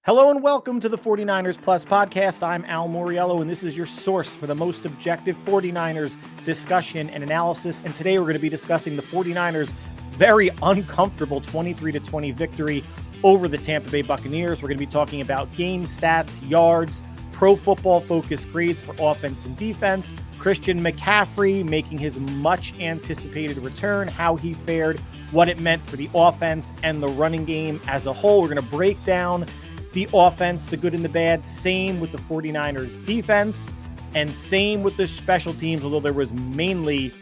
Hello and welcome to the 49ers Plus podcast. I'm Al Moriello, and this is your source for the most objective 49ers discussion and analysis. And today we're going to be discussing the 49ers' very uncomfortable 23-20 victory over the Tampa Bay Buccaneers. We're going to be talking about game stats, yards, Pro Football Focus grades for offense and defense, Christian McCaffrey making his much anticipated return, how he fared, what it meant for the offense and the running game as a whole. We're going to break down the offense, the good and the bad, same with the 49ers defense, and same with the special teams, although there was mainly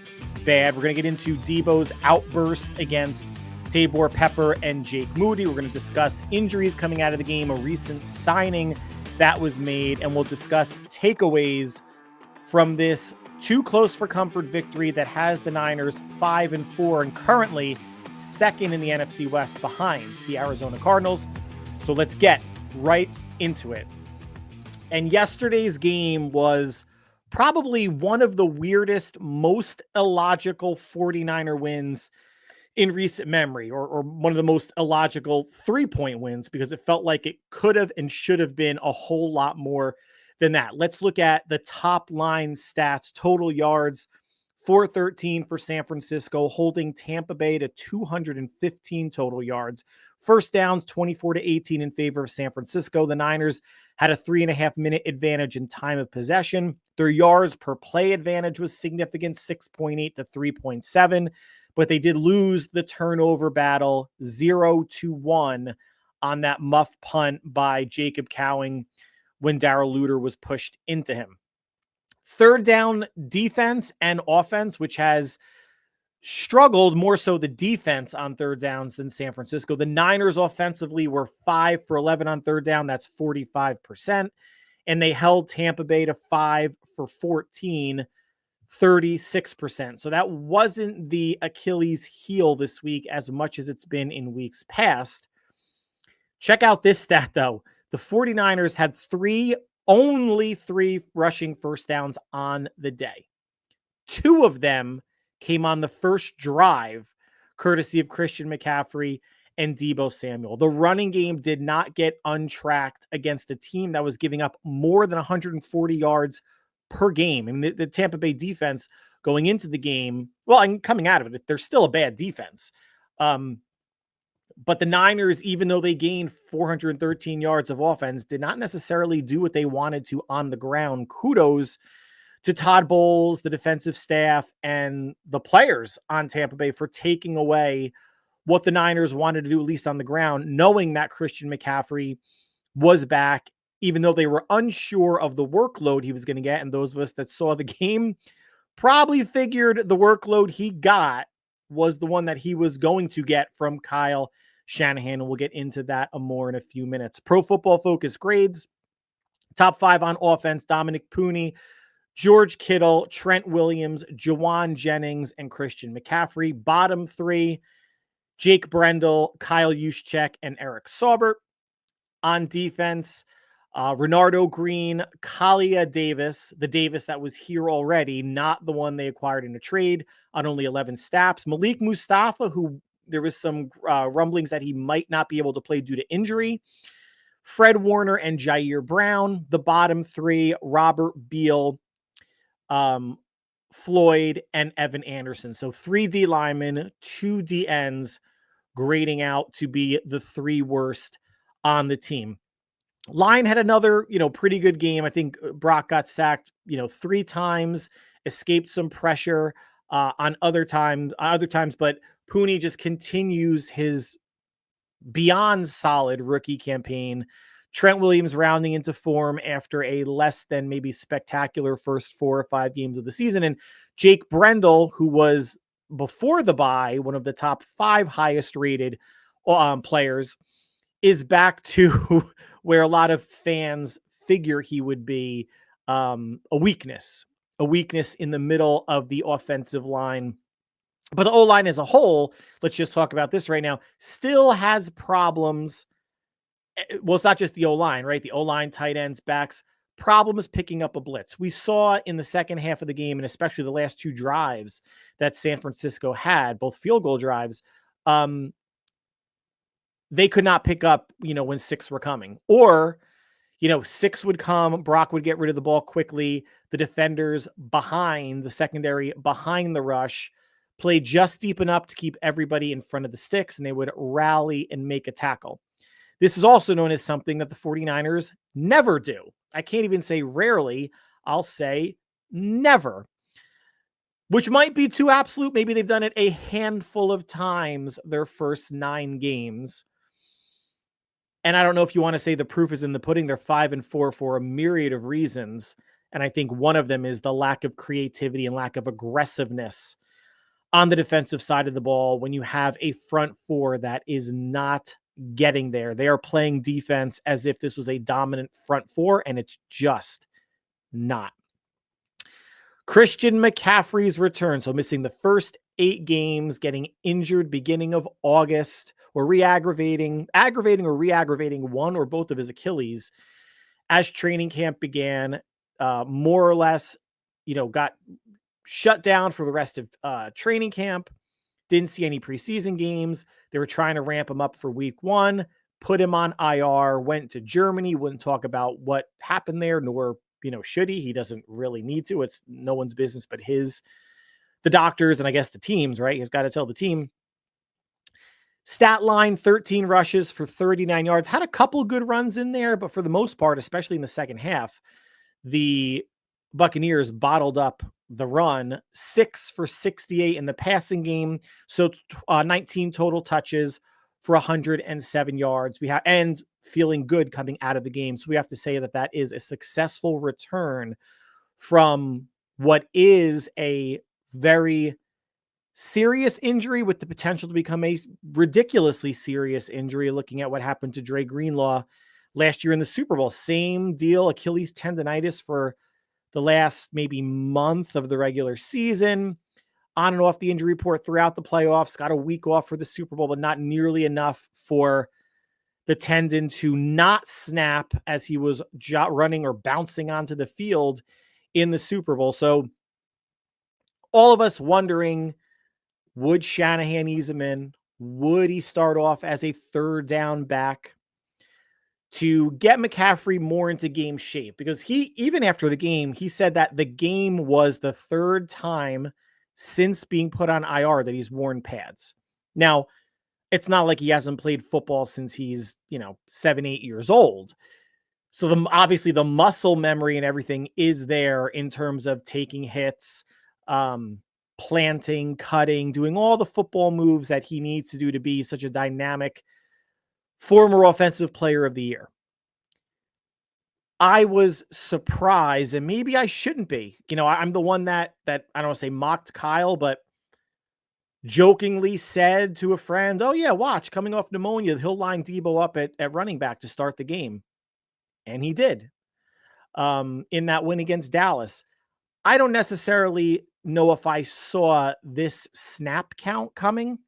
bad. We're going to get into Debo's outburst against Tabor Pepper and Jake Moody. We're going to discuss injuries coming out of the game, a recent signing that was made, and we'll discuss takeaways from this too close for comfort victory that has the Niners 5-4 and currently second in the NFC West behind the Arizona Cardinals. So let's get right into it. And yesterday's game was probably one of the weirdest, most illogical 49er wins in recent memory, or one of the most illogical 3-point wins, because it felt like it could have and should have been a whole lot more than that. Let's look at the top line stats. Total yards, 413 for San Francisco, holding Tampa Bay to 215 total yards. First downs, 24-18 in favor of San Francisco. The Niners had a 3.5-minute advantage in time of possession. Their yards per play advantage was significant, 6.8 to 3.7, but they did lose the turnover battle 0-1 on that muff punt by Jacob Cowing when Darrell Luter was pushed into him. Third down defense and offense, which has struggled more so the defense on third downs than San Francisco. The Niners offensively were 5 for 11 on third down. That's 45%. And they held Tampa Bay to 5 for 14, 36%. So that wasn't the Achilles heel this week as much as it's been in weeks past. Check out this stat, though. The 49ers had only three rushing first downs on the day. 2 of them came on the first drive, courtesy of Christian McCaffrey and Debo Samuel. The running game did not get untracked against a team that was giving up more than 140 yards per game. I mean, the Tampa Bay defense going into the game, well, and coming out of it, they're still a bad defense. But the Niners, even though they gained 413 yards of offense, did not necessarily do what they wanted to on the ground. Kudos to Todd Bowles, the defensive staff, and the players on Tampa Bay for taking away what the Niners wanted to do, at least on the ground, knowing that Christian McCaffrey was back, even though they were unsure of the workload he was going to get. And those of us that saw the game probably figured the workload he got was the one that he was going to get from Kyle Shanahan, and we'll get into that more in a few minutes. Pro Football Focus grades, top 5 on offense: Dominic Pooney, George Kittle, Trent Williams, Jawan Jennings, and Christian McCaffrey. Bottom 3, Jake Brendel, Kyle Juszczyk, and Eric Saubert. On defense, Renardo Green, Kalia Davis, the Davis that was here already, not the one they acquired in a trade, on only 11 snaps. Malik Mustafa, who there was some rumblings that he might not be able to play due to injury. Fred Warner and Jair Brown. The bottom 3, Robert Beal, Floyd, and Evan Anderson. So 3 D linemen, 2 D ends, grading out to be the 3 worst on the team. Line had another, pretty good game. I think Brock got sacked, 3 times, escaped some pressure on other times, but Pooney just continues his beyond solid rookie campaign. Trent Williams rounding into form after a less than maybe spectacular first 4 or 5 games of the season. And Jake Brendel, who was before the bye one of the top 5 highest rated players, is back to where a lot of fans figure he would be, a weakness in the middle of the offensive line. But the O-line as a whole, let's just talk about this right now, still has problems. Well, it's not just the O-line, right? The O-line, tight ends, backs, problems picking up a blitz. We saw in the second half of the game, and especially the last 2 drives that San Francisco had, both field goal drives, they could not pick up, when 6 were coming. Or, 6 would come, Brock would get rid of the ball quickly. The defenders behind the secondary, behind the rush, played just deep enough to keep everybody in front of the sticks, and they would rally and make a tackle. This is also known as something that the 49ers never do. I can't even say rarely. I'll say never, which might be too absolute. Maybe they've done it a handful of times their first 9 games. And I don't know if you want to say the proof is in the pudding. They're 5-4 for a myriad of reasons. And I think one of them is the lack of creativity and lack of aggressiveness on the defensive side of the ball when you have a front 4 that is not getting there. They are playing defense as if this was a dominant front 4, and it's just not. Christian McCaffrey's return, so missing the first 8 games, getting injured beginning of August, or aggravating or re-aggravating one or both of his Achilles as training camp began, more or less, got shut down for the rest of training camp. Didn't see any preseason games. They were trying to ramp him up for week 1, put him on IR, went to Germany, wouldn't talk about what happened there, nor, should he? He doesn't really need to. It's no one's business but his, the doctors, and I guess the teams, right? He's got to tell the team. Stat line, 13 rushes for 39 yards. Had a couple good runs in there, but for the most part, especially in the second half, the Buccaneers bottled up the run. 6 for 68 in the passing game. So 19 total touches for 107 yards. And feeling good coming out of the game. So we have to say that that is a successful return from what is a very serious injury with the potential to become a ridiculously serious injury. Looking at what happened to Dre Greenlaw last year in the Super Bowl, same deal, Achilles tendonitis for the last maybe month of the regular season, on and off the injury report throughout the playoffs, got a week off for the Super Bowl, but not nearly enough for the tendon to not snap as he was running or bouncing onto the field in the Super Bowl. So all of us wondering, would Shanahan ease him in? Would he start off as a third down back to get McCaffrey more into game shape? Because even after the game, he said that the game was the third time since being put on IR that he's worn pads. Now, it's not like he hasn't played football since he's, 7-8 years old. So obviously the muscle memory and everything is there in terms of taking hits, planting, cutting, doing all the football moves that he needs to do to be such a dynamic former offensive player of the year. I was surprised, and maybe I shouldn't be. I'm the one that I don't want to say mocked Kyle, but jokingly said to a friend, oh yeah, watch, coming off pneumonia, he'll line Debo up at running back to start the game. And he did in that win against Dallas. I don't necessarily know if I saw this snap count coming.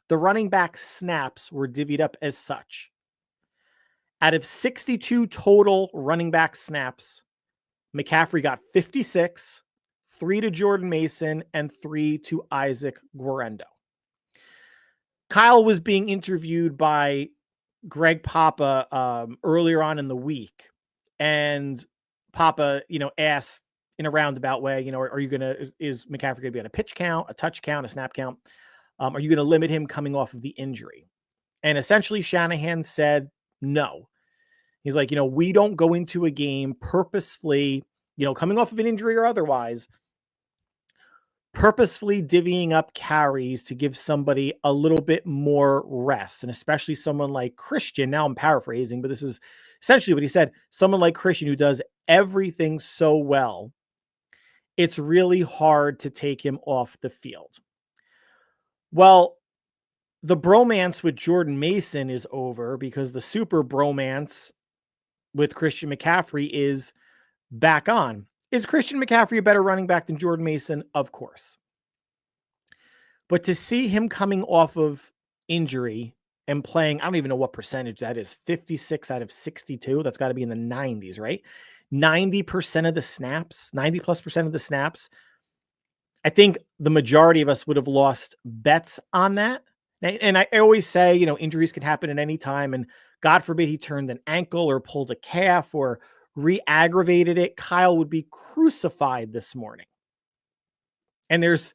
The running back snaps were divvied up as such. Out of 62 total running back snaps, McCaffrey got 56, 3 to Jordan Mason, and 3 to Isaac Guerendo. Kyle was being interviewed by Greg Papa earlier on in the week, and Papa, asked in a roundabout way, is McCaffrey going to be on a pitch count, a touch count, a snap count? Are you going to limit him coming off of the injury? And essentially Shanahan said no. He's like, we don't go into a game purposefully, coming off of an injury or otherwise, purposefully divvying up carries to give somebody a little bit more rest. And especially someone like Christian, now I'm paraphrasing, but this is essentially what he said, someone like Christian who does everything so well, it's really hard to take him off the field. Well, the bromance with Jordan Mason is over because the super bromance with Christian McCaffrey is back on. Is Christian McCaffrey a better running back than Jordan Mason? Of course. But to see him coming off of injury and playing, I don't even know what percentage that is, 56 out of 62. That's got to be in the 90s, right? 90% of the snaps, 90 plus percent of the snaps. I think the majority of us would have lost bets on that. And I always say, injuries can happen at any time. And God forbid he turned an ankle or pulled a calf or re-aggravated it. Kyle would be crucified this morning. And there's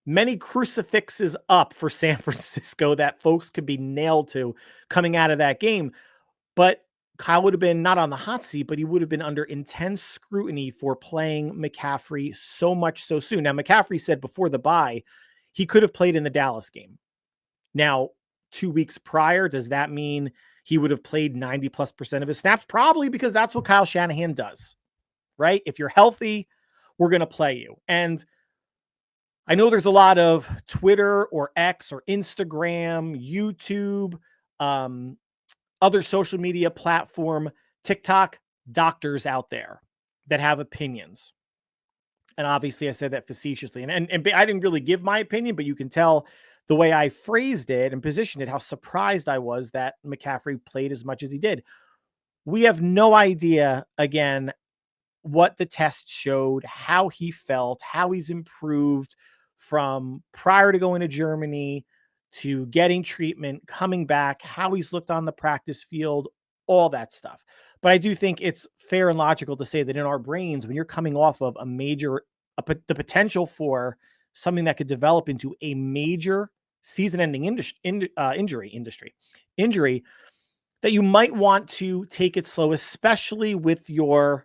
many crucifixes up for San Francisco that folks could be nailed to coming out of that game. But Kyle would have been not on the hot seat, but he would have been under intense scrutiny for playing McCaffrey so much so soon. Now, McCaffrey said before the bye, he could have played in the Dallas game. Now, 2 weeks prior, does that mean he would have played 90+% of his snaps? Probably, because that's what Kyle Shanahan does, right? If you're healthy, we're going to play you. And I know there's a lot of Twitter or X or Instagram, YouTube, other social media platform, TikTok doctors out there that have opinions. And obviously I said that facetiously. And I didn't really give my opinion, but you can tell the way I phrased it and positioned it, how surprised I was that McCaffrey played as much as he did. We have no idea, again, what the test showed, how he felt, how he's improved from prior to going to Germany to getting treatment, coming back, how he's looked on the practice field, all that stuff. But I do think it's fair and logical to say that in our brains, when you're coming off of the potential for something that could develop into a major season-ending injury, that you might want to take it slow, especially with the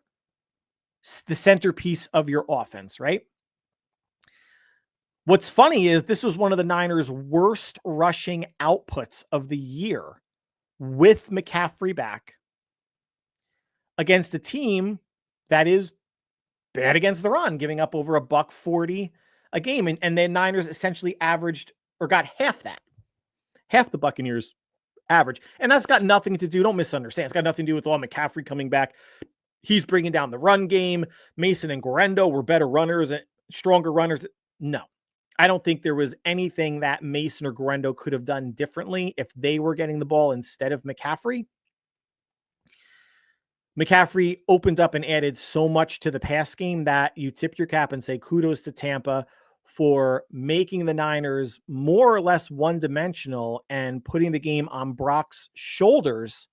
centerpiece of your offense, right? What's funny is this was one of the Niners' worst rushing outputs of the year with McCaffrey back against a team that is bad against the run, giving up over $140 a game. And the Niners essentially averaged or got half the Buccaneers average. And that's got nothing to do, don't misunderstand. It's got nothing to do with McCaffrey coming back. He's bringing down the run game. Mason and Guerendo were better runners and stronger runners. No, I don't think there was anything that Mason or Guerendo could have done differently if they were getting the ball instead of McCaffrey. McCaffrey opened up and added so much to the pass game that you tip your cap and say kudos to Tampa for making the Niners more or less one-dimensional and putting the game on Brock's shoulders.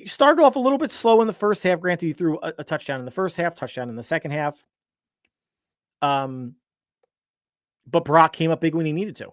Started off a little bit slow in the first half. Granted, he threw a touchdown in the first half, touchdown in the second half. But Brock came up big when he needed to.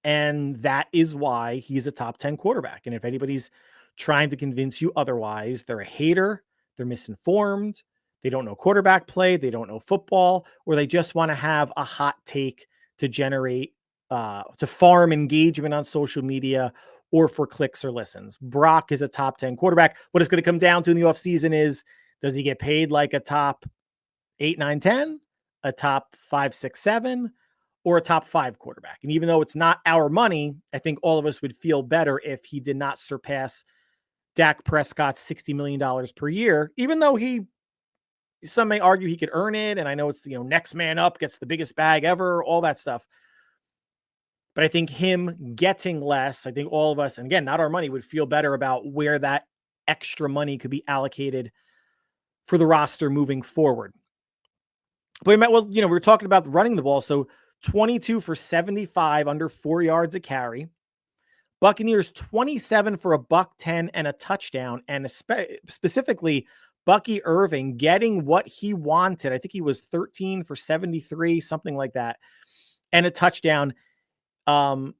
And that is why he's a top 10 quarterback. And if anybody's trying to convince you otherwise, they're a hater, they're misinformed, they don't know quarterback play, they don't know football, or they just want to have a hot take to generate, to farm engagement on social media or for clicks or listens. Brock is a top 10 quarterback. What it's going to come down to in the offseason is, does he get paid like a top 8, 9, 10, a top 5, 6, 7, or a top 5 quarterback? And even though it's not our money, I think all of us would feel better if he did not surpass Dak Prescott's $60 million per year, even though some may argue he could earn it. And I know it's, next man up gets the biggest bag ever, all that stuff. But I think him getting less, I think all of us, and again, not our money, would feel better about where that extra money could be allocated for the roster moving forward. But we were talking about running the ball. So 22 for 75, under 4 yards a carry. Buccaneers 27 for $110 and a touchdown. And specifically, Bucky Irving getting what he wanted. I think he was 13 for 73, something like that, and a touchdown. And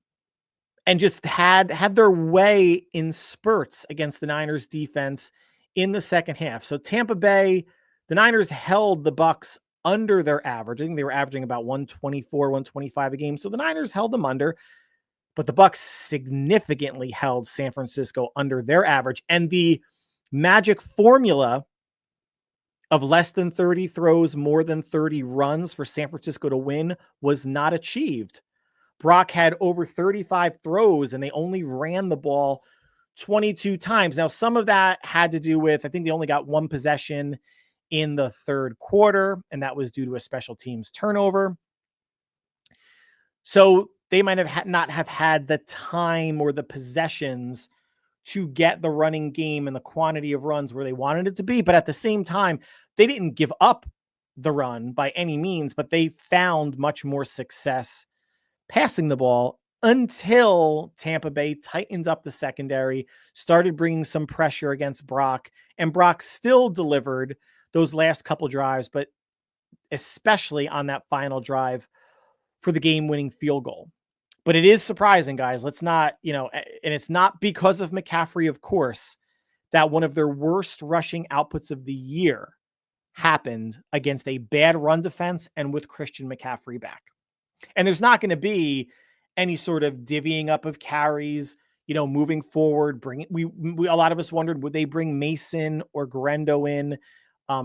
just had their way in spurts against the Niners defense in the second half. So Tampa Bay, the Niners held the Bucs under their average. I think they were averaging about 124, 125 a game. So the Niners held them under, but the Bucs significantly held San Francisco under their average. And the magic formula of less than 30 throws, more than 30 runs for San Francisco to win was not achieved. Brock had over 35 throws and they only ran the ball 22 times. Now, some of that had to do with, I think they only got one possession in the third quarter, and that was due to a special teams turnover. So they might have not have had the time or the possessions to get the running game and the quantity of runs where they wanted it to be. But at the same time, they didn't give up the run by any means, but they found much more success passing the ball until Tampa Bay tightened up the secondary, started bringing some pressure against Brock, and Brock still delivered those last couple drives, but especially on that final drive for the game-winning field goal. But it is surprising, guys. Let's not, and it's not because of McCaffrey, of course, that one of their worst rushing outputs of the year happened against a bad run defense and with Christian McCaffrey back. And there's not going to be any sort of divvying up of carries, moving forward. We a lot of us wondered, would they bring Mason or Garendo in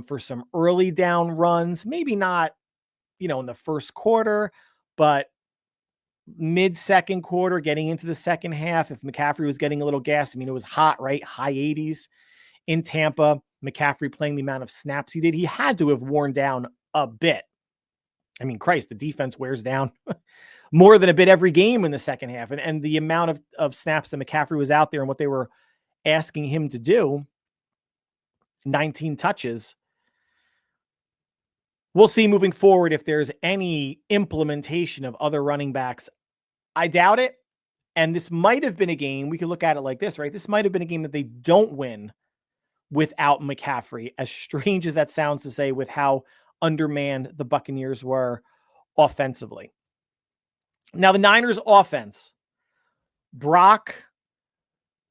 for some early down runs? Maybe not, in the first quarter, but mid-second quarter, getting into the second half, if McCaffrey was getting a little gas. I mean, it was hot, right? High 80s in Tampa. McCaffrey playing the amount of snaps he did, he had to have worn down a bit. I mean, Christ, the defense wears down more than a bit every game in the second half. And the amount of snaps that McCaffrey was out there and what they were asking him to do, 19 touches. We'll see moving forward if there's any implementation of other running backs. I doubt it. And this might have been a game, we could look at it like this, right? This might have been a game that they don't win without McCaffrey, as strange as that sounds to say, with how undermanned the Buccaneers were offensively. Now, the Niners offense, Brock,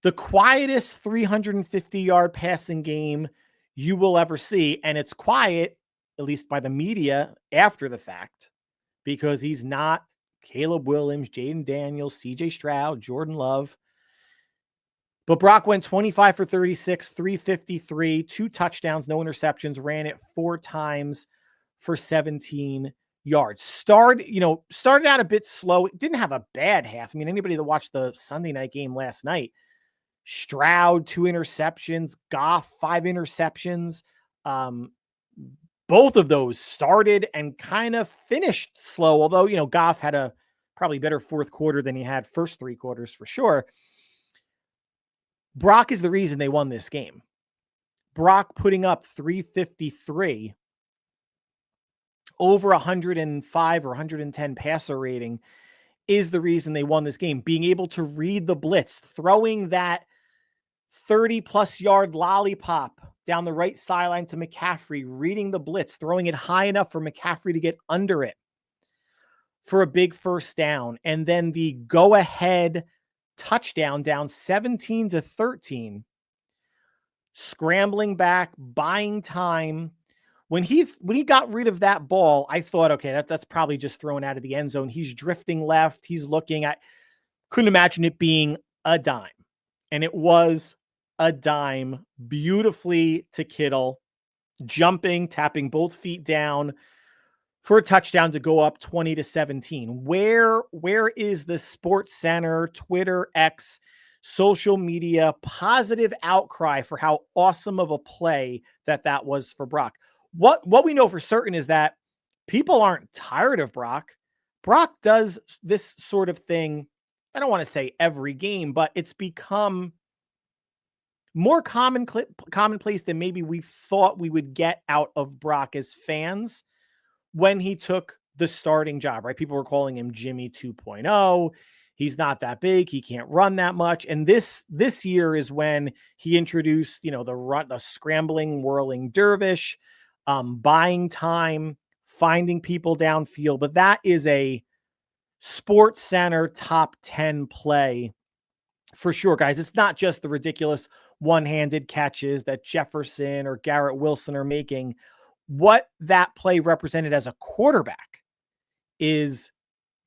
the quietest 350-yard passing game you will ever see. And it's quiet, at least by the media, after the fact, because he's not Caleb Williams, Jaden Daniels, CJ Stroud, Jordan Love. But Brock went 25 for 36, 353, 2 touchdowns, no interceptions, ran it 4 times for 17 yards. Started out a bit slow. It didn't have a bad half. I mean, anybody that watched the Sunday night game last night, Stroud, 2 interceptions, Goff, 5 interceptions. Both of those started and kind of finished slow, although, Goff had a probably better fourth quarter than he had first 3 quarters for sure. Brock is the reason they won this game. Brock putting up 353, over 105 or 110 passer rating, is the reason they won this game. Being able to read the blitz, throwing that 30-plus yard lollipop down the right sideline to McCaffrey, reading the blitz, throwing it high enough for McCaffrey to get under it for a big first down, and then the go-ahead touchdown down 17-13, scrambling back, buying time. When he got rid of that ball, I thought, okay, that's probably just thrown out of the end zone. He's drifting left. He's looking. I couldn't imagine it being a dime. And it was a dime, beautifully to Kittle, jumping, tapping both feet down for a touchdown to go up 20-17. Where is the Sports Center, Twitter, X, social media positive outcry for how awesome of a play that was for Brock? What we know for certain is that people aren't tired of Brock. Brock does this sort of thing, I don't want to say every game, but it's become more commonplace than maybe we thought we would get out of Brock as fans when he took the starting job, right? People were calling him Jimmy 2.0. He's not that big. He can't run that much. And this year is when he introduced, the scrambling, whirling dervish, buying time, finding people downfield. But that is a Sports Center top 10 play for sure, guys. It's not just the ridiculous one-handed catches that Jefferson or Garrett Wilson are making. What that play represented as a quarterback is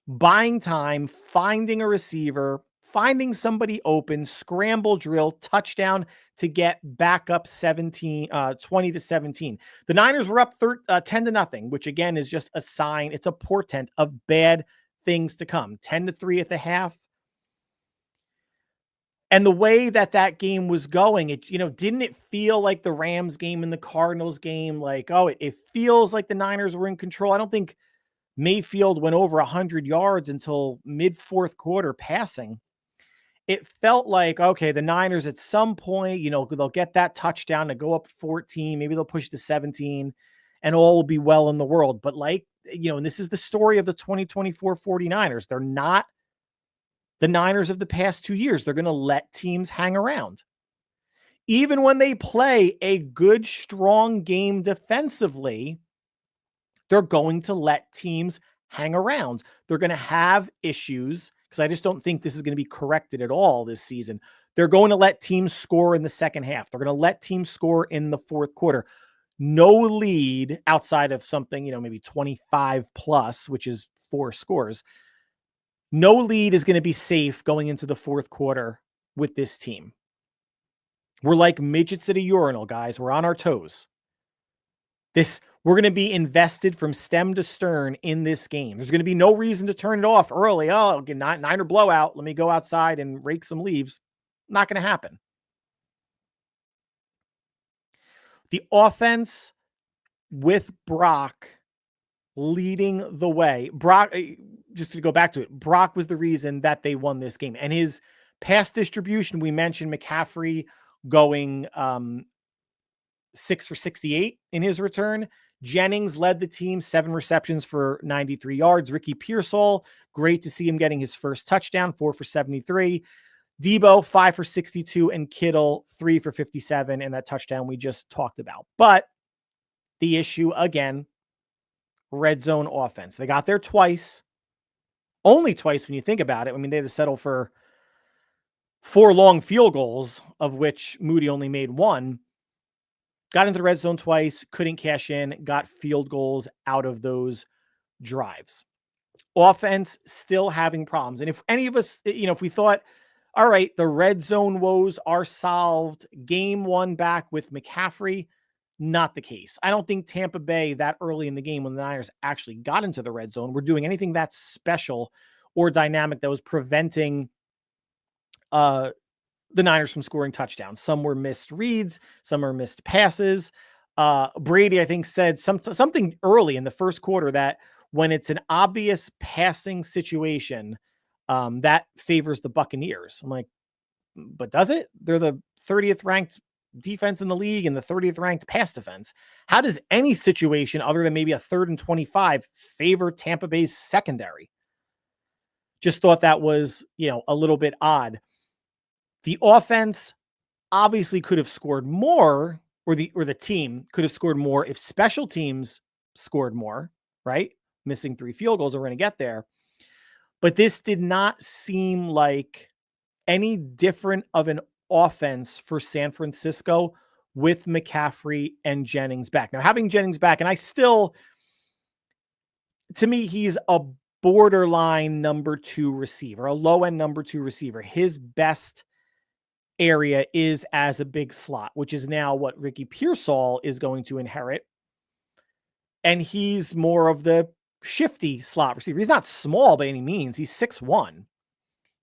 buying time, finding a receiver, finding somebody open, scramble drill, touchdown to get back up 20-17. The Niners were up 10-0, which again is just a sign. It's a portent of bad things to come. 10-3 at the half. And the way that game was going, didn't it feel like the Rams game and the Cardinals game? Like, it feels like the Niners were in control. I don't think Mayfield went over 100 yards until mid-fourth quarter passing. It felt like, okay, the Niners at some point, they'll get that touchdown to go up 14. Maybe they'll push to 17 and all will be well in the world. But like and this is the story of the 2024 49ers. They're not the Niners of the past 2 years. They're going to let teams hang around. Even when they play a good, strong game defensively, they're going to let teams hang around. They're going to have issues because I just don't think this is going to be corrected at all this season. They're going to let teams score in the second half. They're going to let teams score in the fourth quarter. No lead outside of something, maybe 25 plus, which is 4 scores. No lead is going to be safe going into the fourth quarter with this team. We're like midgets at a urinal, guys. We're on our toes. We're going to be invested from stem to stern in this game. There's going to be no reason to turn it off early. Oh, get Niner blowout. Let me go outside and rake some leaves. Not going to happen. The offense with Brock leading the way. Brock, just to go back to it, Brock was the reason that they won this game. And his pass distribution, we mentioned McCaffrey going 6 for 68 in his return. Jennings led the team, 7 receptions for 93 yards. Ricky Pearsall, great to see him getting his first touchdown, 4 for 73. Debo, 5 for 62, and Kittle, 3 for 57, and that touchdown we just talked about. But the issue, again, red zone offense. They got there twice. Only twice when you think about it. I mean, they had to settle for 4 long field goals, of which Moody only made 1. Got into the red zone twice, couldn't cash in, got field goals out of those drives. Offense still having problems. And if any of us, if we thought, all right, the red zone woes are solved, game 1 back with McCaffrey, not the case. I don't think Tampa Bay that early in the game when the Niners actually got into the red zone were doing anything that special or dynamic that was preventing the Niners from scoring touchdowns. Some were missed reads, some were missed passes. Brady, I think, said something early in the first quarter that when it's an obvious passing situation, that favors the Buccaneers. I'm like, but does it? They're the 30th ranked defense in the league and the 30th ranked pass defense. How does any situation other than maybe a 3rd and 25 favor Tampa Bay's secondary? Just thought that was, a little bit odd. The offense obviously could have scored more, or the team could have scored more if special teams scored more, right? Missing 3 field goals, we're going to get there. But this did not seem like any different of an offense for San Francisco with McCaffrey and Jennings back. Now, having Jennings back, and to me, he's a borderline number 2 receiver, a low-end number 2 receiver. His best area is as a big slot, which is now what Ricky Pearsall is going to inherit. And he's more of the shifty slot receiver. He's not small by any means. He's 6'1".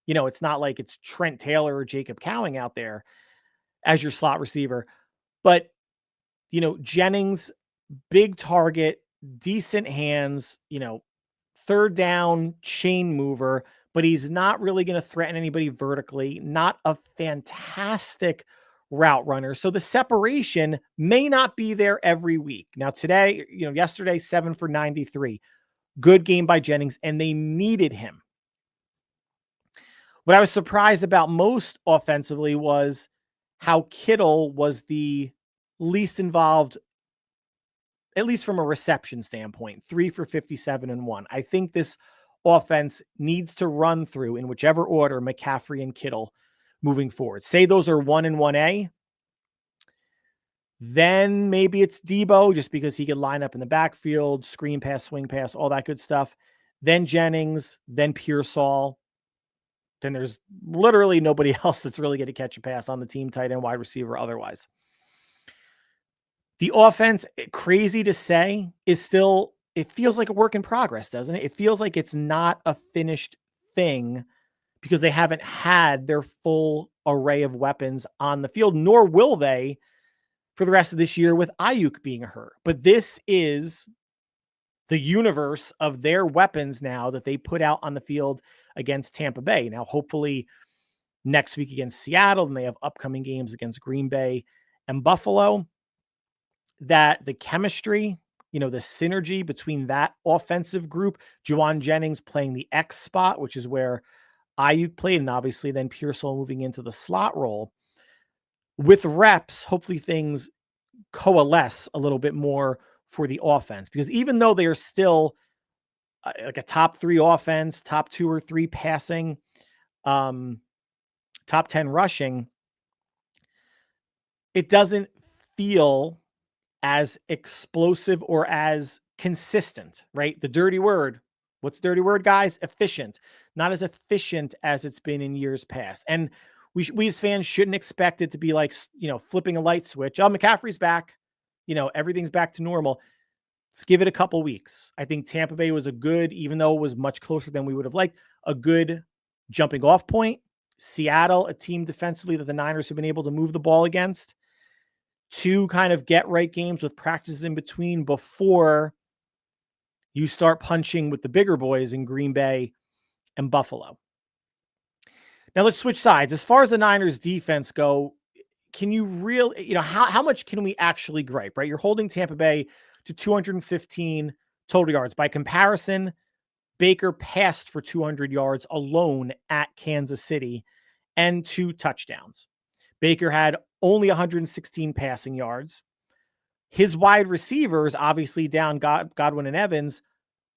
It's not like it's Trent Taylor or Jacob Cowing out there as your slot receiver. But, Jennings, big target, decent hands, 3rd down chain mover, but he's not really going to threaten anybody vertically, not a fantastic route runner. So the separation may not be there every week. Now today, yesterday, 7 for 93, good game by Jennings, and they needed him. What I was surprised about most offensively was how Kittle was the least involved, at least from a reception standpoint, 3 for 57 and 1. I think this offense needs to run through, in whichever order, McCaffrey and Kittle moving forward. Say those are 1 and 1A. Then maybe it's Debo, just because he could line up in the backfield, screen pass, swing pass, all that good stuff. Then Jennings, then Pearsall. Then there's literally nobody else that's really going to catch a pass on the team, tight end, wide receiver, otherwise. The offense, crazy to say, is still, it feels like a work in progress, doesn't it? It feels like it's not a finished thing because they haven't had their full array of weapons on the field, nor will they for the rest of this year with Ayuk being hurt. But this is the universe of their weapons now that they put out on the field against Tampa Bay. Now, hopefully next week against Seattle, and they have upcoming games against Green Bay and Buffalo, that the chemistry the synergy between that offensive group, Juwan Jennings playing the X spot, which is where Ayuk played, and obviously then Pearsall moving into the slot role. With reps, hopefully things coalesce a little bit more for the offense, because even though they are still like a top 3 offense, top 2 or 3 passing, top 10 rushing, it doesn't feel as explosive or as consistent, right? The dirty word. What's the dirty word, guys? Efficient. Not as efficient as it's been in years past. And we as fans shouldn't expect it to be like, flipping a light switch. Oh, McCaffrey's back. Everything's back to normal. Let's give it a couple weeks. I think Tampa Bay was even though it was much closer than we would have liked, a good jumping off point. Seattle, a team defensively that the Niners have been able to move the ball against. 2 kind of get right games with practices in between before you start punching with the bigger boys in Green Bay and Buffalo. Now let's switch sides. As far as the Niners defense go, can you really, how much can we actually gripe, right? You're holding Tampa Bay to 215 total yards. By comparison, Baker passed for 200 yards alone at Kansas City and 2 touchdowns. Baker had only 116 passing yards. His wide receivers, obviously down Godwin and Evans,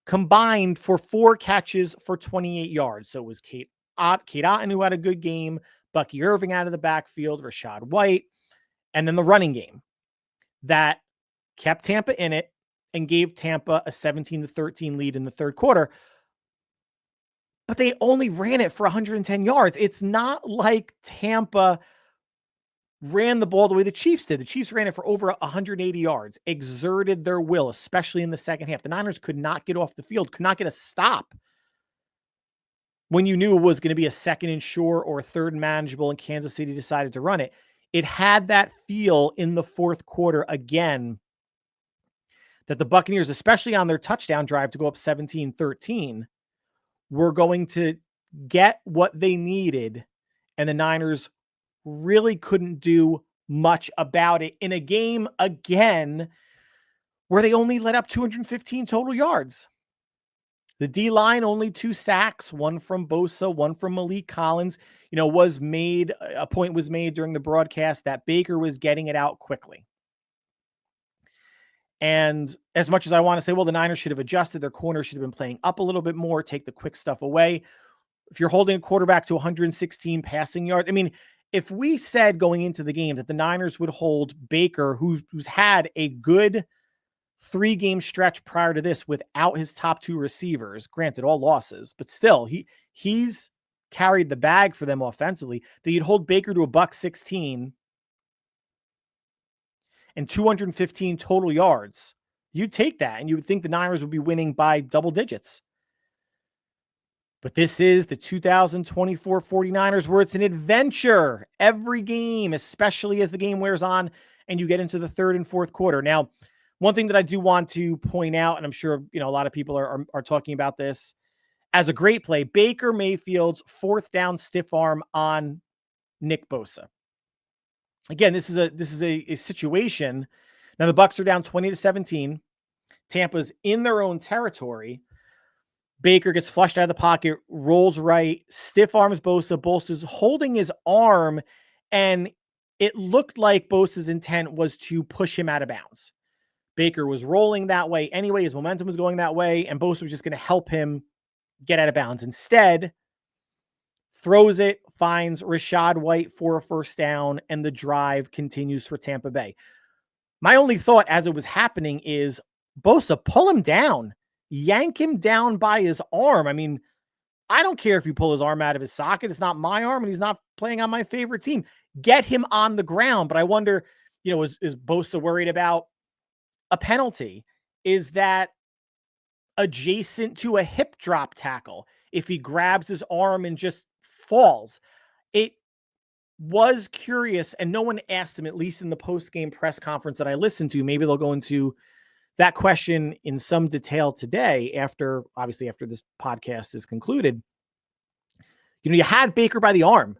combined for 4 catches for 28 yards. So it was Kate Otten who had a good game, Bucky Irving out of the backfield, Rashad White, and then the running game that kept Tampa in it and gave Tampa a 17-13 lead in the third quarter. But they only ran it for 110 yards. It's not like Tampa ran the ball the way the Chiefs did. The Chiefs ran it for over 180 yards, exerted their will, especially in the second half. The Niners could not get off the field, could not get a stop when you knew it was going to be a 2nd and short or 3rd and manageable, and Kansas City decided to run it. It had that feel in the fourth quarter again that the Buccaneers, especially on their touchdown drive to go up 17-13, were going to get what they needed, and the Niners really couldn't do much about it in a game, again, where they only let up 215 total yards. The D-line, only 2 sacks, 1 from Bosa, 1 from Malik Collins. A point was made during the broadcast that Baker was getting it out quickly. And as much as I want to say, well, the Niners should have adjusted, their corners should have been playing up a little bit more, take the quick stuff away. If you're holding a quarterback to 116 passing yards, if we said going into the game that the Niners would hold Baker, who's had a good 3-game stretch prior to this without his top 2 receivers, granted all losses, but still he's carried the bag for them offensively, that you'd hold Baker to a $116 and 215 total yards, you'd take that and you would think the Niners would be winning by double digits. But this is the 2024 49ers, where it's an adventure every game, especially as the game wears on and you get into the 3rd and 4th quarter. Now, one thing that I do want to point out, and I'm sure a lot of people are talking about this as a great play, Baker Mayfield's 4th down stiff arm on Nick Bosa. Again, this is a situation. Now the Bucs are down 20-17. Tampa's in their own territory. Baker gets flushed out of the pocket, rolls right, stiff arms Bosa. Bosa's holding his arm, and it looked like Bosa's intent was to push him out of bounds. Baker was rolling that way anyway. His momentum was going that way, and Bosa was just going to help him get out of bounds. Instead, throws it, finds Rashad White for a 1st down, and the drive continues for Tampa Bay. My only thought as it was happening is, Bosa, pull him down. Yank him down by his arm. I don't care if you pull his arm out of his socket. It's not my arm, and he's not playing on my favorite team. Get him on the ground. But I wonder, is Bosa worried about a penalty? Is that adjacent to a hip drop tackle if he grabs his arm and just falls? It was curious, and no one asked him, at least in the post-game press conference that I listened to. Maybe they'll go into that question in some detail today after this podcast is concluded. You had Baker by the arm.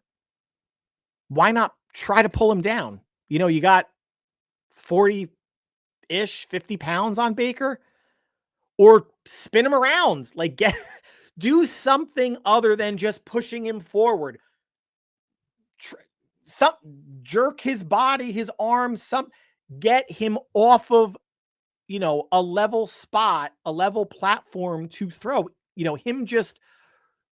Why not try to pull him down? You got 40, 50 pounds on Baker, or spin him around, like do something other than just pushing him forward. Jerk his body, his arms, get him off of, a level spot, a level platform to throw. Him just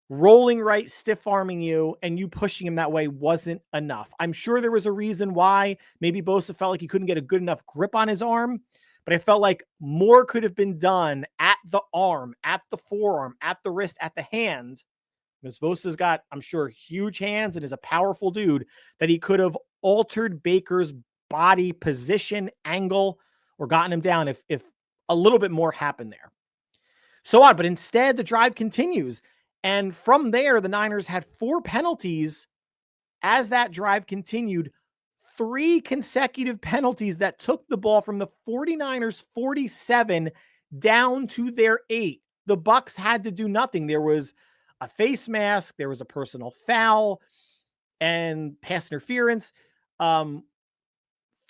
rolling right, stiff arming you, and you pushing him that way wasn't enough. I'm sure there was a reason why. Maybe Bosa felt like he couldn't get a good enough grip on his arm, but I felt like more could have been done at the arm, at the forearm, at the wrist, at the hand. Because Bosa's got, I'm sure, huge hands and is a powerful dude, that he could have altered Baker's body position, angle, or gotten him down if a little bit more happened there. So odd, but instead the drive continues. And from there, the Niners had 4 penalties as that drive continued. 3 consecutive penalties that took the ball from the 49ers 47 down to their 8. The Bucs had to do nothing. There was a face mask, there was a personal foul, and pass interference.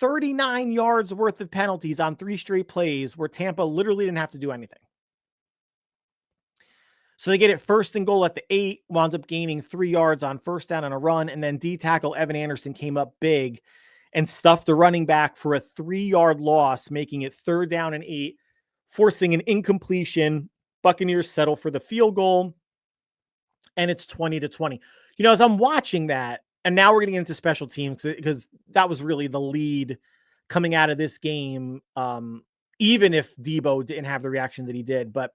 39 yards worth of penalties on 3 straight plays where Tampa literally didn't have to do anything. So they get it 1st and goal at the 8, wound up gaining 3 yards on 1st down on a run, and then D-tackle Evan Anderson came up big and stuffed the running back for a 3-yard loss, making it 3rd down and 8, forcing an incompletion. Buccaneers settle for the field goal, and it's 20-20. As I'm watching that, and now we're getting into special teams because that was really the lead coming out of this game, even if Debo didn't have the reaction that he did. But,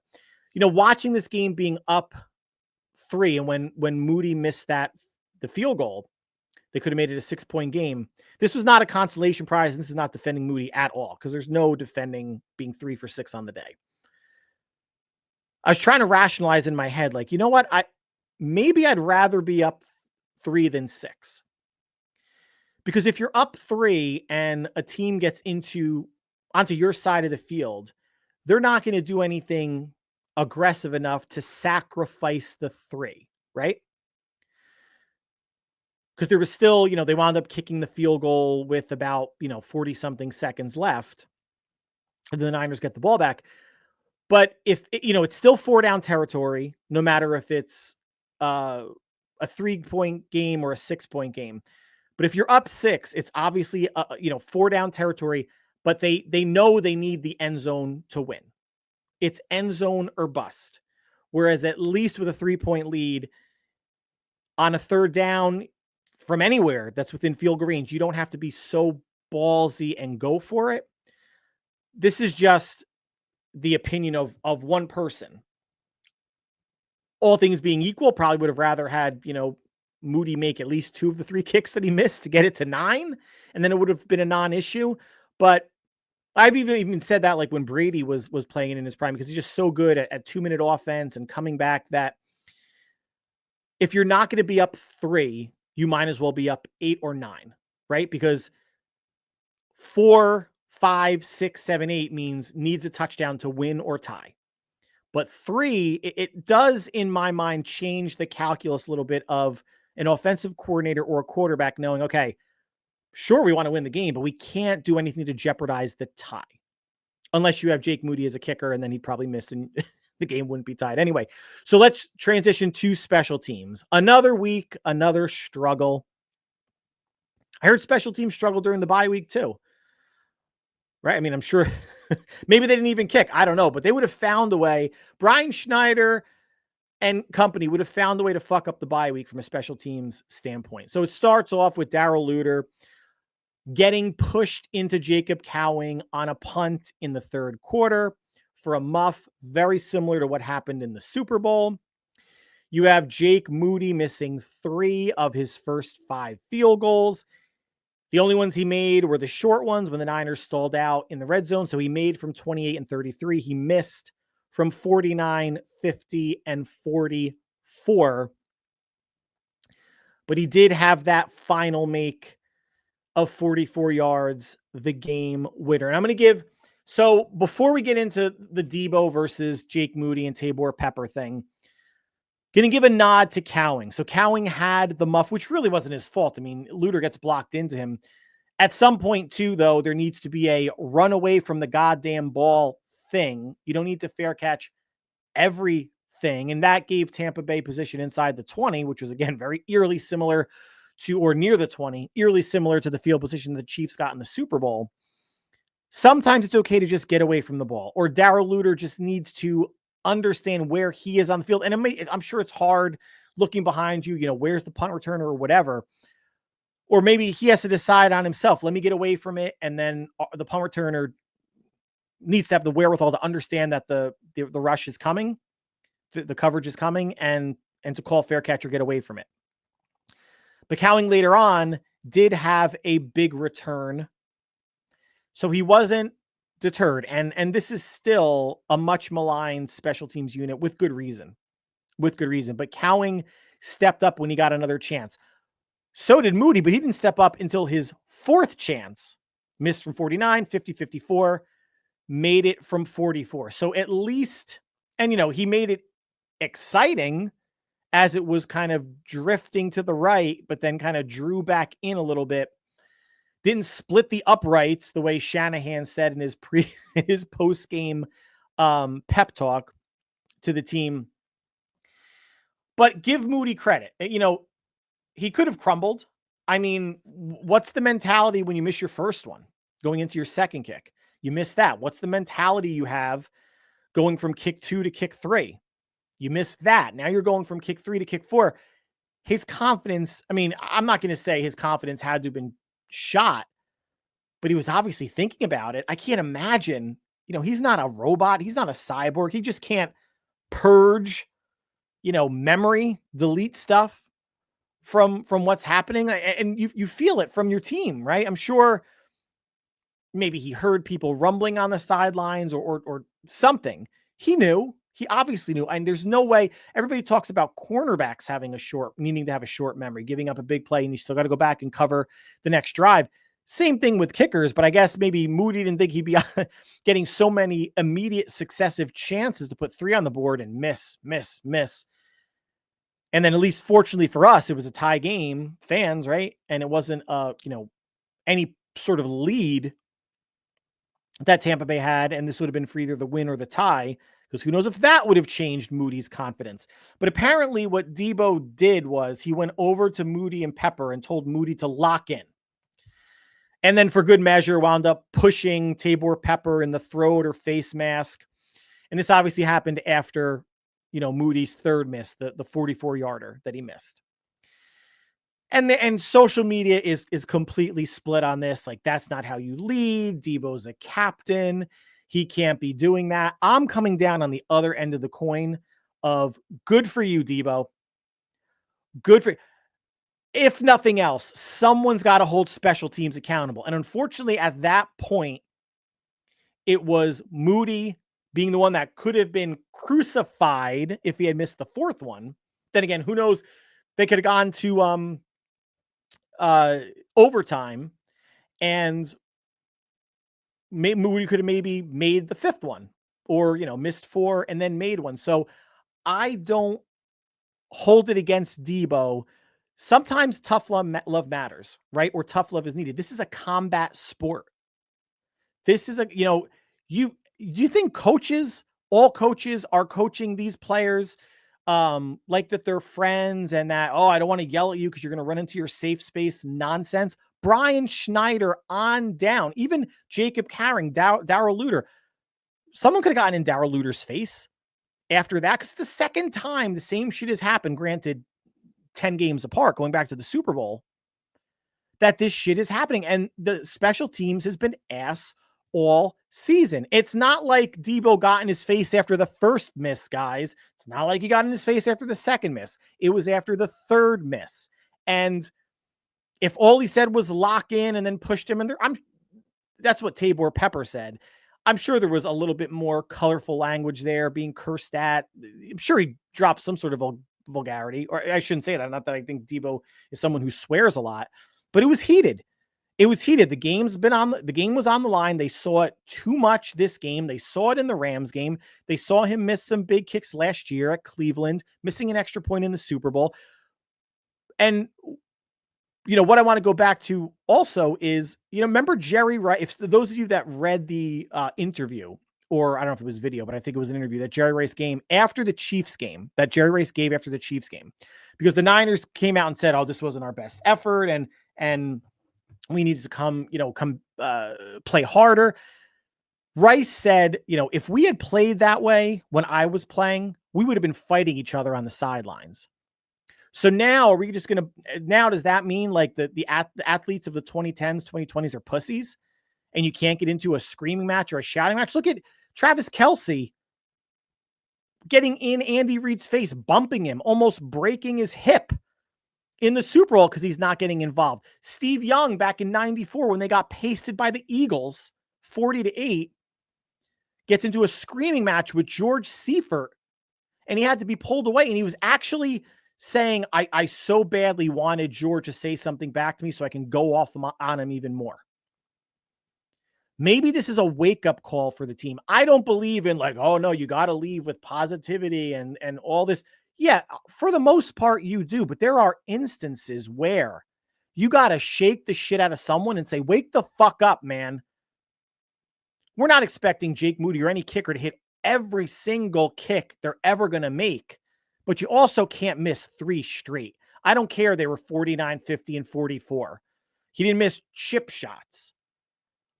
watching this game being up 3, and when Moody missed the field goal, they could have made it a 6-point game. This was not a consolation prize, and this is not defending Moody at all, because there's no defending being 3 for 6 on the day. I was trying to rationalize in my head, like, you know what? Maybe I'd rather be up 3 than 6. Because if you're up 3 and a team gets onto your side of the field, they're not going to do anything aggressive enough to sacrifice the 3, right? Because there was still, they wound up kicking the field goal with about, 40 something seconds left. And then the Niners get the ball back. But if, it's still 4 down territory, no matter if it's a 3-point game or a 6-point game. But if you're up 6, it's obviously, 4 down territory, but they know they need the end zone to win. It's end zone or bust. Whereas at least with a 3-point lead on a 3rd down from anywhere that's within field goal range, you don't have to be so ballsy and go for it. This is just the opinion of one person. All things being equal, probably would have rather had, Moody make at least 2 of the 3 kicks that he missed to get it to 9, and then it would have been a non-issue. But I've even said that, like, when Brady was playing it in his prime, because he's just so good at 2-minute offense and coming back, that if you're not going to be up 3, you might as well be up 8 or 9, right? Because 4, 5, 6, 7, 8 means needs a touchdown to win or tie. But 3, it does, in my mind, change the calculus a little bit of an offensive coordinator or a quarterback knowing, okay, sure, we want to win the game, but we can't do anything to jeopardize the tie. Unless you have Jake Moody as a kicker, and then he'd probably miss and the game wouldn't be tied. Anyway, so let's transition to special teams. Another week, another struggle. I heard special teams struggle during the bye week too. Right? I mean, I'm sure maybe they didn't even kick. I don't know, but they would have found a way. Brian Schneider and company would have found a way to fuck up the bye week from a special teams standpoint. So it starts off with Darrell Luter getting pushed into Jacob Cowing on a punt in the 3rd quarter for a muff, very similar to what happened in the Super Bowl. You have Jake Moody missing 3 of his first 5 field goals. The only ones he made were the short ones when the Niners stalled out in the red zone. So he made from 28 and 33. He missed from 49, 50, and 44. But he did have that final make of 44 yards, the game winner. And I'm going to give, so before we get into the Debo versus Jake Moody and Tabor Pepper thing, going to give a nod to Cowing. So Cowing had the muff, which really wasn't his fault. I mean, Luter gets blocked into him. At some point, too, though, there needs to be a run away from the goddamn ball thing. You don't need to fair catch everything. And that gave Tampa Bay position inside the 20, which was, again, very eerily similar to, or near the 20, eerily similar to the field position the Chiefs got in the Super Bowl. Sometimes it's okay to just get away from the ball, or Darrell Luter just needs to understand where he is on the field. And I'm sure it's hard looking behind you, where's the punt returner or whatever. Or maybe he has to decide on himself, let me get away from it. And then the punt returner needs to have the wherewithal to understand that the rush is coming, the coverage is coming, and to call fair catch or get away from it. But Cowing later on did have a big return, so he wasn't deterred. And this is still a much maligned special teams unit with good reason. But Cowing stepped up when he got another chance. So did Moody, but he didn't step up until his fourth chance. Missed from 49, 50, 54, made it from 44. So at least, and he made it exciting as it was kind of drifting to the right, but then kind of drew back in a little bit. Didn't split the uprights the way Shanahan said in his post-game pep talk to the team. But give Moody credit. He could have crumbled. I mean, what's the mentality when you miss your first one going into your second kick? You miss that. What's the mentality you have going from kick 2 to kick 3? You missed that. Now you're going from kick 3 to kick 4. His confidence, I mean, I'm not going to say his confidence had to have been shot, but he was obviously thinking about it. I can't imagine, he's not a robot. He's not a cyborg. He just can't purge, memory, delete stuff from what's happening. And you feel it from your team, right? I'm sure maybe he heard people rumbling on the sidelines or something. He knew. He obviously knew. And there's no way. Everybody talks about cornerbacks needing to have a short memory, giving up a big play, and you still got to go back and cover the next drive. Same thing with kickers, but I guess maybe Moody didn't think he'd be getting so many immediate successive chances to put 3 on the board and miss. And then, at least fortunately for us, it was a tie game, fans, right? And it wasn't any sort of lead that Tampa Bay had, and this would have been for either the win or the tie, because who knows if that would have changed Moody's confidence. But apparently what Debo did was he went over to Moody and Pepper and told Moody to lock in. And then for good measure, wound up pushing Tabor Pepper in the throat or face mask. And this obviously happened after, Moody's third miss, the 44-yarder that he missed. And social media is completely split on this. Like, that's not how you lead. Debo's a captain. He can't be doing that. I'm coming down on the other end of the coin of good for you, Debo. Good for you. If nothing else, someone's got to hold special teams accountable. And unfortunately, at that point, it was Moody being the one that could have been crucified if he had missed the fourth one. Then again, who knows? They could have gone to overtime, and Moody could have maybe made the fifth one, or missed 4 and then made one. So I don't hold it against Debo. Sometimes tough love matters, right? Or tough love is needed. This is a combat sport. This is you think all coaches are coaching these players like that they're friends, and that, I don't want to yell at you because you're going to run into your safe space nonsense. Brian Schneider on down, even Jacob Carring, Darrell Luter. Someone could have gotten in Darrell Luter's face after that, because it's the second time the same shit has happened, granted 10 games apart, going back to the Super Bowl, that this shit is happening. And the special teams has been ass all season. It's not like Debo got in his face after the first miss, guys. It's not like he got in his face after the second miss. It was after the third miss. And if all he said was lock in and then pushed him in there, that's what Tabor Pepper said. I'm sure there was a little bit more colorful language there, being cursed at. I'm sure he dropped some sort of vulgarity, or I shouldn't say that. Not that I think Debo is someone who swears a lot, but it was heated. It was heated. The game was on the line. They saw it too much this game. They saw it in the Rams game. They saw him miss some big kicks last year at Cleveland, missing an extra point in the Super Bowl. And what I want to go back to also is, remember Jerry Rice? If those of you that read the interview, or I don't know if it was video, but I think it was an interview that Jerry Rice gave after the Chiefs game, because the Niners came out and said, "Oh, this wasn't our best effort, and we needed to come play harder." Rice said, if we had played that way when I was playing, we would have been fighting each other on the sidelines. So now, are we just going to, does that mean like the athletes of the 2010s, 2020s are pussies and you can't get into a screaming match or a shouting match? Look at Travis Kelce getting in Andy Reid's face, bumping him, almost breaking his hip in the Super Bowl because he's not getting involved. Steve Young back in 94, when they got pasted by the Eagles 40-8, gets into a screaming match with George Seifert, and he had to be pulled away. And he was actually saying, I so badly wanted George to say something back to me so I can go off on him even more. Maybe this is a wake-up call for the team. I don't believe in like, oh no, you got to leave with positivity and all this. Yeah, for the most part you do, but there are instances where you got to shake the shit out of someone and say, wake the fuck up, man. We're not expecting Jake Moody or any kicker to hit every single kick they're ever going to make, but you also can't miss 3 straight. I don't care. They were 49, 50, and 44. He didn't miss chip shots,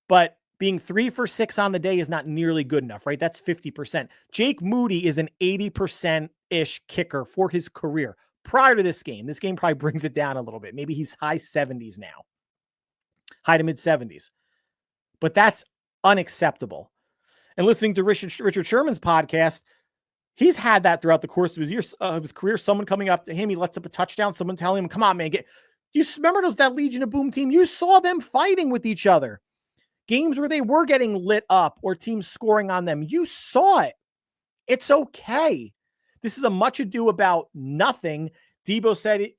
but being 3 for 6 on the day is not nearly good enough, right? That's 50%. Jake Moody is an 80%-ish kicker for his career prior to this game. This game probably brings it down a little bit. Maybe he's high 70s now, high to mid 70s, but that's unacceptable. And listening to Richard Sherman's podcast, he's had that throughout the course of his career. Someone coming up to him, he lets up a touchdown. Someone telling him, "Come on, man, you remember that Legion of Boom team? You saw them fighting with each other. Games where they were getting lit up or teams scoring on them. You saw it. It's okay. This is a much ado about nothing." Debo said,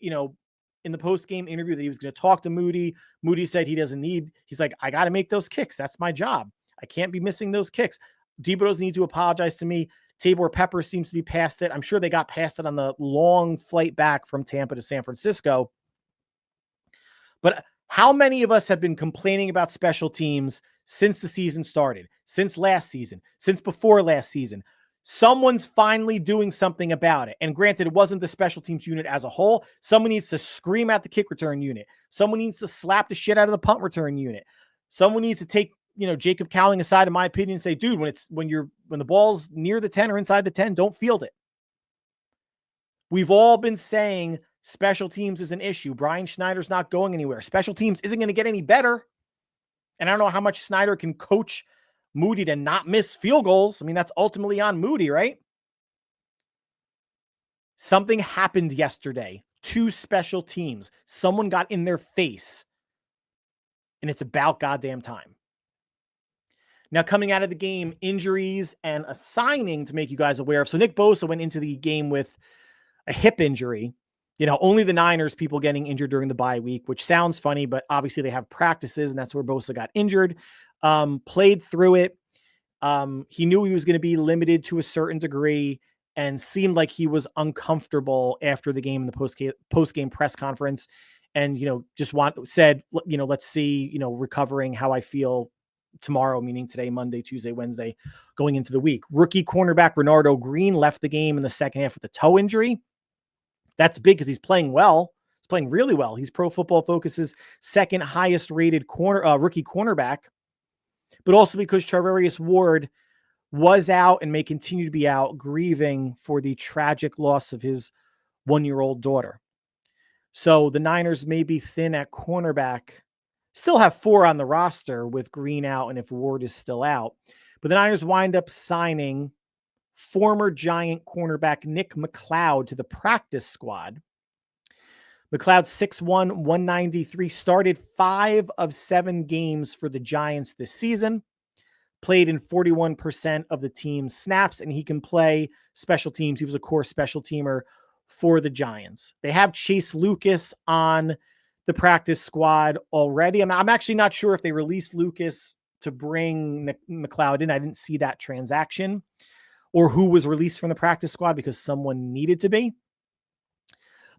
in the post-game interview that he was going to talk to Moody. Moody said he's like, I got to make those kicks. That's my job. I can't be missing those kicks. Debo doesn't need to apologize to me. Tabor Pepper seems to be past it. I'm sure they got past it on the long flight back from Tampa to San Francisco. But how many of us have been complaining about special teams since the season started, since last season, since before last season? Someone's finally doing something about it. And granted, it wasn't the special teams unit as a whole. Someone needs to scream at the kick return unit. Someone needs to slap the shit out of the punt return unit. Someone needs to take, Jacob Cowling aside, in my opinion, and say, dude, when the ball's near the 10 or inside the 10, don't field it. We've all been saying special teams is an issue. Brian Schneider's not going anywhere. Special teams isn't going to get any better. And I don't know how much Snyder can coach Moody to not miss field goals. I mean, that's ultimately on Moody, right? Something happened yesterday. 2 special teams. Someone got in their face. And it's about goddamn time. Now, coming out of the game, injuries and a signing to make you guys aware of. So Nick Bosa went into the game with a hip injury. Only the Niners people getting injured during the bye week, which sounds funny, but obviously they have practices, and that's where Bosa got injured. Played through it. He knew he was going to be limited to a certain degree and seemed like he was uncomfortable after the game in the post-game press conference. And, said, let's see, recovering how I feel tomorrow, meaning today, Monday, Tuesday, Wednesday, going into the week. Rookie cornerback Renardo Green left the game in the second half with a toe injury. That's big because he's playing well. He's playing really well. He's Pro Football Focus's second highest rated rookie cornerback, but also because Charvarius Ward was out and may continue to be out, grieving for the tragic loss of his 1-year-old daughter. So the Niners may be thin at cornerback, still have 4 on the roster with Green out and if Ward is still out. But the Niners wind up signing former Giant cornerback Nick McLeod to the practice squad. McLeod, 6'1", 193, started 5 of 7 games for the Giants this season, played in 41% of the team's snaps, and he can play special teams. He was a core special teamer for the Giants. They have Chase Lucas on the practice squad already. I'm actually not sure if they released Lucas to bring McLeod in. I didn't see that transaction, or who was released from the practice squad because someone needed to be.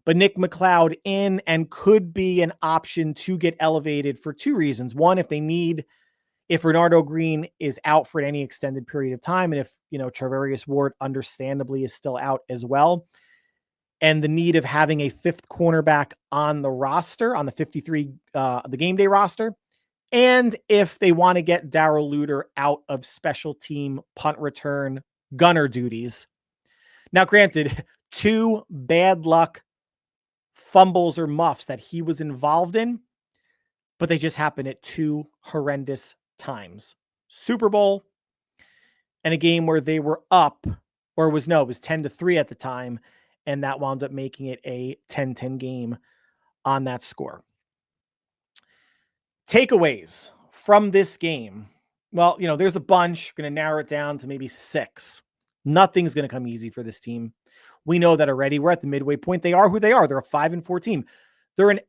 But Nick McLeod in and could be an option to get elevated for two reasons. One, if Renardo Green is out for any extended period of time, and if, Charvarius Ward understandably is still out as well, and the need of having a fifth cornerback on the roster, on the 53, the game day roster, and if they want to get Darrell Luter out of special team punt return gunner duties. Now, granted, 2 bad luck fumbles or muffs that he was involved in, but they just happened at 2 horrendous times. Super Bowl and a game where they were up, or it was 10-3 at the time, and that wound up making it a 10-10 game on that score. Takeaways from this game. Well, there's a bunch. I'm going to narrow it down to maybe 6. Nothing's going to come easy for this team. We know that already. We're at the midway point. They are who they are. They're a 5-4 team. They're an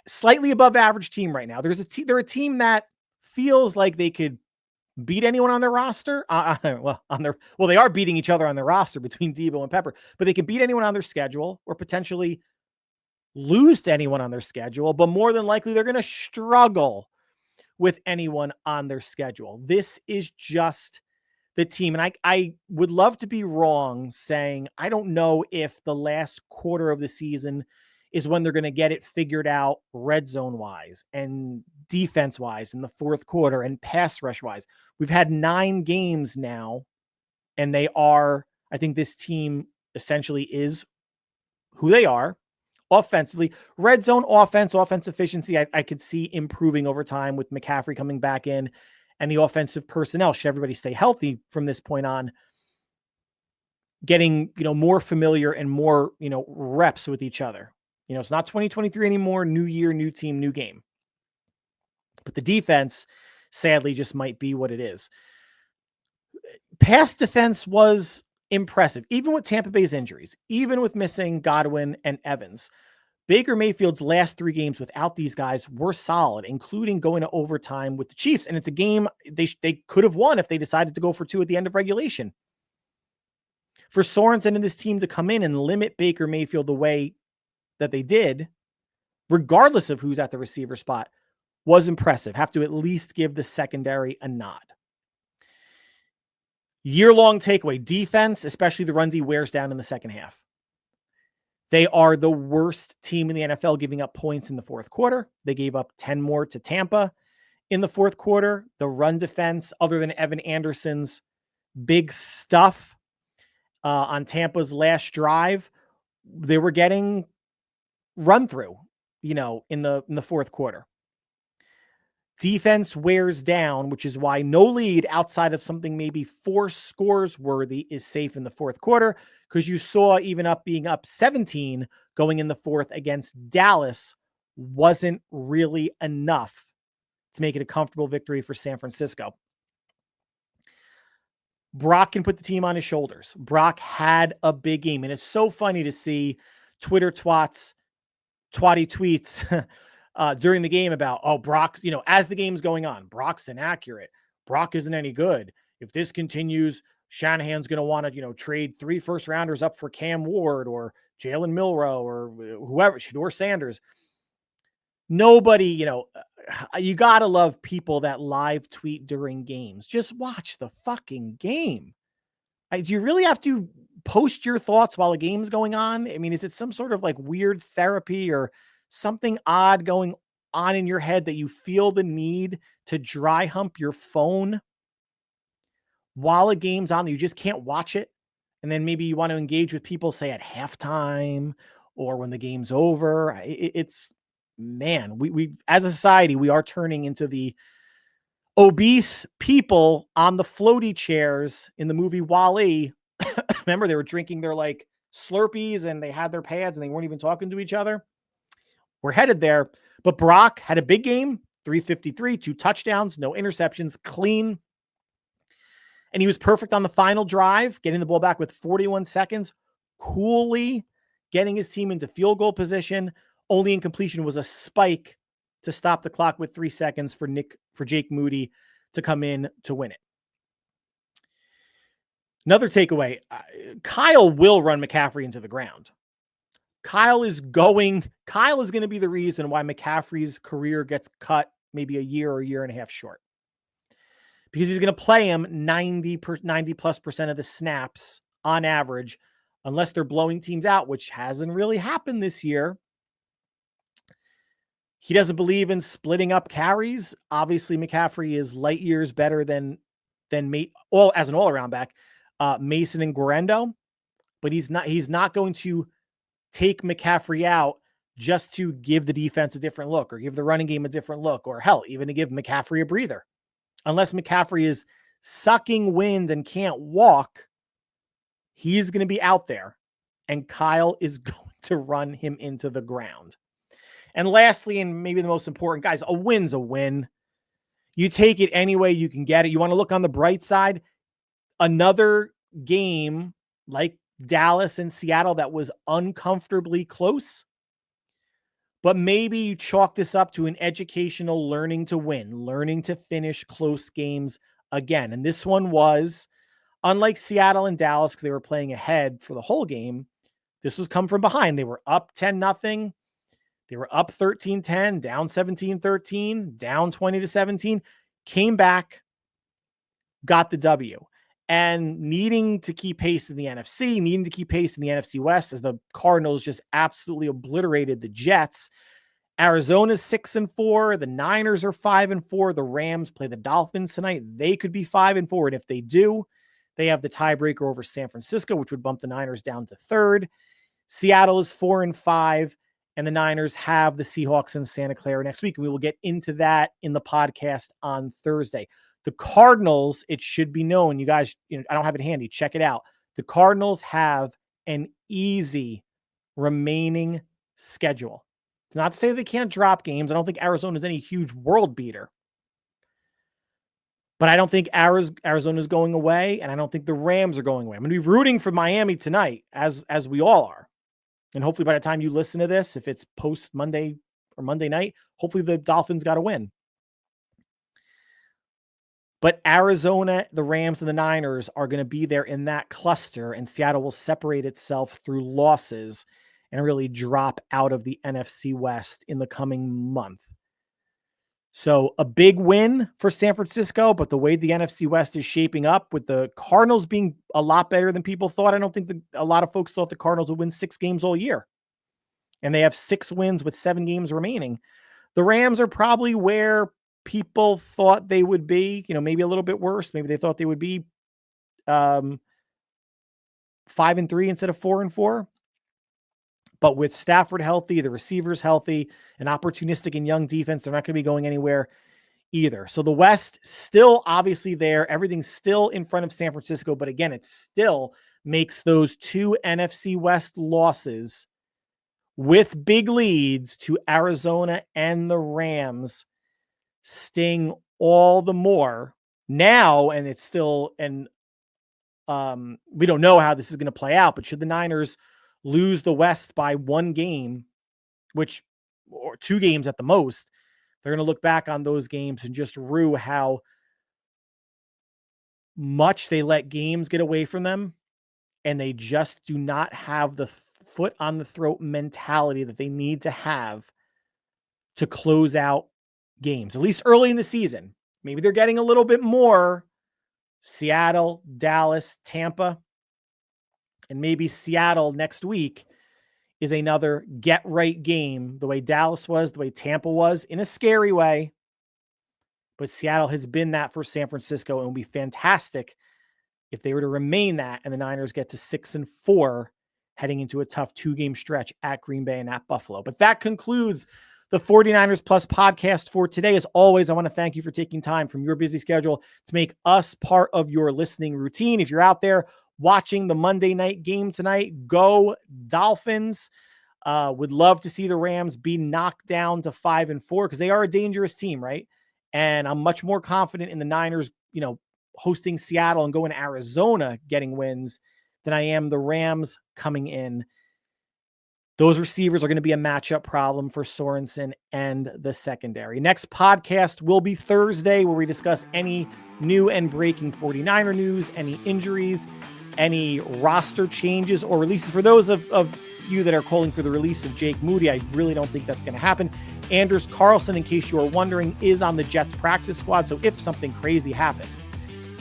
slightly above average team right now. They're a team that feels like they could beat anyone on their roster. They are beating each other on their roster between Debo and Pepper, but they can beat anyone on their schedule or potentially lose to anyone on their schedule, but more than likely they're going to struggle with anyone on their schedule. This is just the team. And I would love to be wrong saying, I don't know if the last quarter of the season is when they're going to get it figured out red zone wise and defense wise in the fourth quarter and pass rush wise. We've had 9 games now, and I think this team essentially is who they are offensively. Red zone offense efficiency, I could see improving over time with McCaffrey coming back in and the offensive personnel. Should everybody stay healthy from this point on, getting, more familiar and more, reps with each other. It's not 2023 anymore. New year, new team, new game. But the defense, sadly, just might be what it is. Pass defense was impressive, even with Tampa Bay's injuries, even with missing Godwin and Evans. Baker Mayfield's last 3 games without these guys were solid, including going to overtime with the Chiefs. And it's a game they could have won if they decided to go for 2 at the end of regulation. For Sorensen and this team to come in and limit Baker Mayfield the way that they did, regardless of who's at the receiver spot, was impressive. Have to at least give the secondary a nod. Year-long takeaway: defense, especially the run D, wears down in the second half. They are the worst team in the NFL giving up points in the fourth quarter. They gave up 10 more to Tampa in the fourth quarter. The run defense, other than Evan Anderson's big stuff on Tampa's last drive, they were getting run through, in the fourth quarter. Defense wears down, which is why no lead outside of something maybe 4 scores worthy is safe in the fourth quarter, because you saw even being up 17 going in the fourth against Dallas wasn't really enough to make it a comfortable victory for San Francisco. Brock can put the team on his shoulders. Brock had a big game, and it's so funny to see Twitter twatty tweets during the game about, Brock's, as the game's going on, Brock's inaccurate. Brock isn't any good. If this continues, Shanahan's going to want to, trade 3 first-rounders up for Cam Ward or Jalen Milroe or whoever, Shedeur Sanders. Nobody, you got to love people that live tweet during games. Just watch the fucking game. Do you really have to post your thoughts while a game's going on? I mean, is it some sort of like weird therapy or something odd going on in your head that you feel the need to dry hump your phone while a game's on? You just can't watch it. And then maybe you want to engage with people, say at halftime or when the game's over. We as a society, we are turning into the obese people on the floaty chairs in the movie WALL-E. Remember, they were drinking their like Slurpees and they had their pads and they weren't even talking to each other. We're headed there. But Brock had a big game, 353, 2 touchdowns, no interceptions, clean. And he was perfect on the final drive, getting the ball back with 41 seconds, coolly getting his team into field goal position. Only incompletion was a spike to stop the clock with 3 seconds for Jake Moody to come in to win it. Another takeaway, Kyle will run McCaffrey into the ground. Kyle is going to be the reason why McCaffrey's career gets cut maybe a year or a year and a half short. Because he's going to play him 90+ % of the snaps on average, unless they're blowing teams out, which hasn't really happened this year. He doesn't believe in splitting up carries. Obviously, McCaffrey is light years better than as an all-around back, Mason and Guerendo, but he's not going to take McCaffrey out just to give the defense a different look or give the running game a different look, or hell, even to give McCaffrey a breather. Unless McCaffrey is sucking wind and can't walk, he's going to be out there, and Kyle is going to run him into the ground. And lastly, and maybe the most important, guys, a win's a win. You take it any way you can get it. You want to look on the bright side. Another game like Dallas and Seattle that was uncomfortably close, but maybe you chalk this up to an educational learning to win, learning to finish close games again. And this one was, unlike Seattle and Dallas, because they were playing ahead for the whole game, this was come from behind. They were up 10-0. They were up 13-10, down 17-13, down 20-17, came back, got the W. And needing to keep pace in the NFC, needing to keep pace in the NFC West as the Cardinals just absolutely obliterated the Jets. Arizona's 6-4. The Niners are 5-4. The Rams play the Dolphins tonight. They could be 5-4. And if they do, they have the tiebreaker over San Francisco, which would bump the Niners down to third. Seattle is 4-5. And the Niners have the Seahawks in Santa Clara next week. And we will get into that in the podcast on Thursday. The Cardinals, it should be known, you guys, I don't have it handy. Check it out. The Cardinals have an easy remaining schedule. It's not to say they can't drop games. I don't think Arizona is any huge world beater. But I don't think Arizona is going away, and I don't think the Rams are going away. I'm going to be rooting for Miami tonight, as we all are. And hopefully by the time you listen to this, if it's post Monday or Monday night, hopefully the Dolphins got a win. But Arizona, the Rams, and the Niners are going to be there in that cluster, and Seattle will separate itself through losses and really drop out of the NFC West in the coming month. So a big win for San Francisco, but the way the NFC West is shaping up with the Cardinals being a lot better than people thought, I don't think a lot of folks thought the Cardinals would win 6 games all year. And they have 6 wins with 7 games remaining. The Rams are probably where people thought they would be, maybe a little bit worse. Maybe they thought they would be 5-3 instead of 4-4. But with Stafford healthy, the receivers healthy, an opportunistic and young defense, they're not going to be going anywhere either. So the West still obviously there. Everything's still in front of San Francisco. But again, it still makes those 2 NFC West losses with big leads to Arizona and the Rams sting all the more now. And it's still, and we don't know how this is going to play out, but should the Niners lose the West by 1 game, or 2 games at the most, they're going to look back on those games and just rue how much they let games get away from them. And they just do not have the foot on the throat mentality that they need to have to close out games, at least early in the season. Maybe they're getting a little bit more. Seattle, Dallas, Tampa, and maybe Seattle next week is another get-right game, the way Dallas was, the way Tampa was, in a scary way. But Seattle has been that for San Francisco, and it would be fantastic if they were to remain that and the Niners get to 6-4 heading into a tough 2-game stretch at Green Bay and at Buffalo. But that concludes the 49ers Plus podcast for today. As always, I want to thank you for taking time from your busy schedule to make us part of your listening routine. If you're out there watching the Monday night game tonight, go Dolphins. Would love to see the Rams be knocked down to 5-4 because they are a dangerous team, right? And I'm much more confident in the Niners, hosting Seattle and going to Arizona getting wins than I am the Rams coming in. Those receivers are going to be a matchup problem for Sorensen and the secondary. Next podcast will be Thursday, where we discuss any new and breaking 49er news, any injuries, any roster changes or releases for those of you that are calling for the release of Jake Moody. I really don't think that's going to happen. Anders Carlson, in case you are wondering, is on the Jets practice squad. So if something crazy happens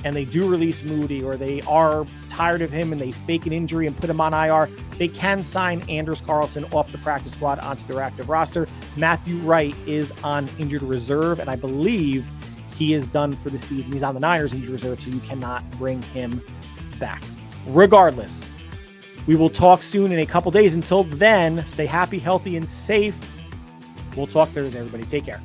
and they do release Moody, or they are tired of him and they fake an injury and put him on IR, they can sign Anders Carlson off the practice squad onto their active roster. Matthew Wright is on injured reserve, and I believe he is done for the season. He's on the Niners injured reserve, so you cannot bring him back. Regardless, we will talk soon in a couple days. Until then, stay happy, healthy, and safe. We'll talk Thursday, everybody. Take care.